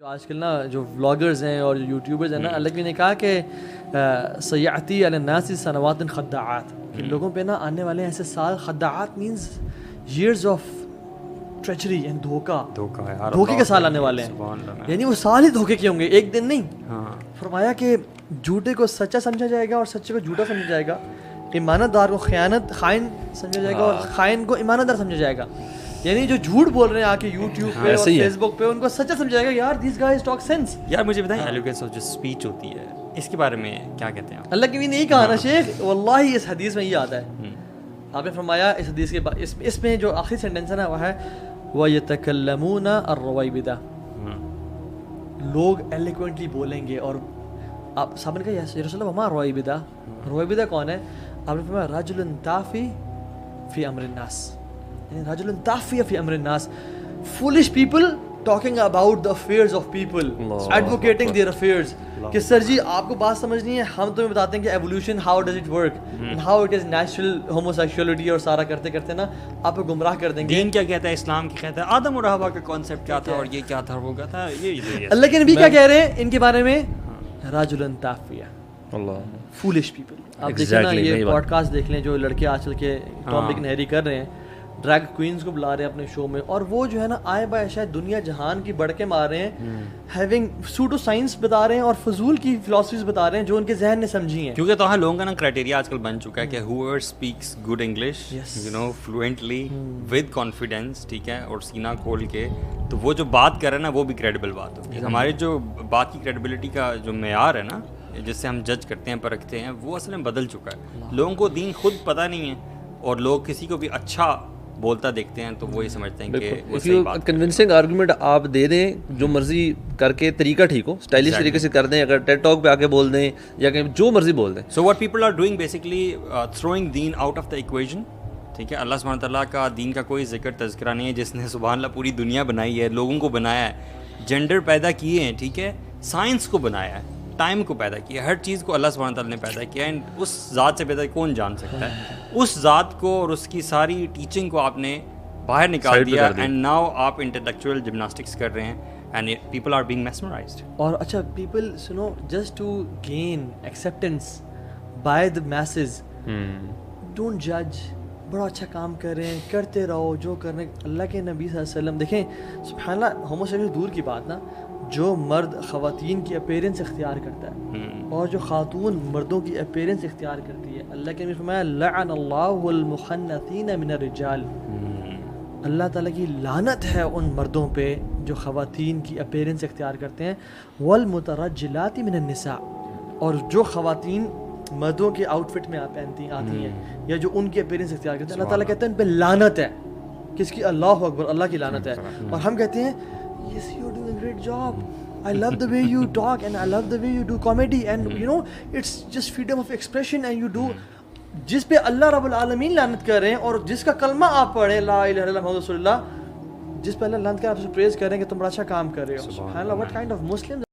جو آج کل نا جو ولاگرز ہیں اور یوٹیوبرز ہیں نا، اللہ نے کہا کہ سیاتی علی الناس سنوات خداعات، کہ لوگوں پہ نا آنے والے ایسے سال، خداعات مینز ایئرز آف ٹریچری اینڈ دھوکے کے سال آنے والے ہیں. یعنی وہ سال ہی دھوکے کے ہوں گے، ایک دن نہیں. فرمایا کہ جھوٹے کو سچا سمجھا جائے گا اور سچے کو جھوٹا سمجھا جائے گا، ایمانت دار کو خائن سمجھا جائے گا اور خائن کو ایمانت دار سمجھا جائے گا. یعنی جو جھوٹ بول رہے ہیں آ کے یوٹیوب پہ اور فیس بک پہ، ان کو سچا سمجھا جائے گا. یار دیز گائز ٹاک سینس. یار مجھے بتائیں ایلوگینس آف جو اسپیچ ہوتی ہے اس کے بارے میں کیا کہتے ہیں آپ؟ اللہ کے بھی نہیں کہا نا شیخ، واللہ اس حدیث میں یہ آتا ہے. آپ نے فرمایا اس حدیث کے اس میں جو آخری سینٹینس ہے نا وہ ہے وَيَتَكَلَّمُونَ الرَّوَيْبِدَةَ، لوگ ایلیکوینٹلی بولیں گے. اور آپ صاحب نے کہا یا رسول اللہ وما رویبدہ، رویبدہ کون ہے؟ آپ نے فرمایا رجل تافی فی امر الناس، یعنی رجل تافی فی امر الناس، foolish people talking about the affairs of people, advocating their affairs. کہ سر جی آپ کو بات سمجھنی ہے، ہم تمہیں بتاتے ہیں کہ evolution how does it work and how it is natural homosexuality, اور سارا کرتے کرتے نا آپ کو گمراہ کر دیں گے. دین کیا کہتا ہے، اسلام کیا کہتا ہے، آدم اور حوا کا کانسیپٹ کیا تھا اور یہ کیا تھا وہ کیا تھا. یہ اللہ کے نبی کیا کہہ رہے ہیں ان کے بارے میں؟ رجل تافیہ، فولش پیپل. آپ دیکھیں نا یہ پوڈ کاسٹ دیکھ لیں جو لڑکے آج کل کے ٹام ڈک اینڈ ہیری کر رہے ہیں، ڈریگ کوئنز کو بلا رہے ہیں اپنے شو میں، اور وہ جو ہے نا آئے بائے شاید دنیا جہان کی بڑھ کے مار رہے ہیں، ہیونگ سوڈو سائنس بتا رہے ہیں اور فضول کی فلاسفیز بتا رہے ہیں جو ان کے ذہن نے سمجھی ہیں. کیونکہ تو ہاں لوگوں کا نا کرائٹیریا آج کل بن چکا ہے کہ whoever speaks good English you know fluently with confidence، ٹھیک ہے، اور سینہ کھول کے، تو وہ جو بات کر رہے ہیں نا وہ بھی کریڈیبل بات ہوگی. ہمارے جو بات کی کریڈیبلٹی کا جو معیار ہے نا جس سے ہم جج کرتے ہیں پرکھتے ہیں وہ اصل میں بدل چکا ہے. لوگوں کو دین خود پتہ نہیں ہے اور لوگ کسی کو بھی اچھا بولتا دیکھتے ہیں تو وہ یہ سمجھتے ہیں کہ وہ صحیح بات ہے. کنونسنگ آرگومنٹ آپ دے دیں جو مرضی کر کے، طریقہ ٹھیک ہو، اسٹائلش طریقے سے کر دیں، اگر ٹیڈ ٹاک پہ آ کے بول دیں یا کہ جو مرضی بول دیں. So what people are doing basically throwing them out of the equation. ٹھیک ہے، اللہ سبحانہ تعالیٰ کا دین کا کوئی ذکر تذکرہ نہیں ہے، جس نے سبحان اللہ پوری دنیا بنائی ہے، لوگوں کو بنایا ہے، جینڈر پیدا کیے ہیں، ٹھیک ہے، سائنس کو بنایا ہے، ٹائم کو پیدا کیا، ہر چیز کو اللہ سبحانہ تعالیٰ نے پیدا کیا. اینڈ اس ذات سے پیدا کون جان سکتا ہے؟ اس ذات کو اور اس کی ساری ٹیچنگ کو آپ نے باہر نکال دیا، اینڈ ناؤ آپ انٹلیکچوئل جمناسٹکس کر رہے ہیں and people are being mesmerised. اور اچھا پیپل سنو just to gain acceptance by the masses, don't جج. بڑا اچھا کام کر رہے ہیں، کرتے رہو جو کرنے. اللہ کے نبی صلی اللہ علیہ وسلم دیکھیں سبحان اللہ، ہوموسیکشول دور کی بات نا، جو مرد خواتین کی اپیرنس اختیار کرتا ہے اور جو خاتون مردوں کی اپیرنس اختیار کرتی ہے، اللہ کے نبی فرمایا لعن اللہ المخنثین من الرجال، اللہ تعالیٰ کی لعنت ہے ان مردوں پہ جو خواتین کی اپیرنس اختیار کرتے ہیں، والمترجلات من النساء، اور جو خواتین مردوں کے آؤٹ فٹ میں آتی ہیں یا جو ان کی اپیرنس اختیار کرتے ہیں، اللہ تعالیٰ کہتے ہیں ان پہ لعنت ہے. کس کی؟ اللہ اکبر، اللہ کی لعنت ہے. اور ہم کہتے ہیں yes you are doing a great job, I love the way you talk and I love the way you do comedy and you know it's just freedom of expression and you do. جس پہ اللہ رب العالمین لعنت کر رہے ہیں اور جس کا کلمہ آپ پڑھیں لا الہ الا اللہ محمد رسول اللہ، جس پہ اللہ لعنت کر آپ سے پریز کر رہے ہیں کہ تم بڑا اچھا کام کر رہے ہو. سبحان اللہ، what kind of Muslim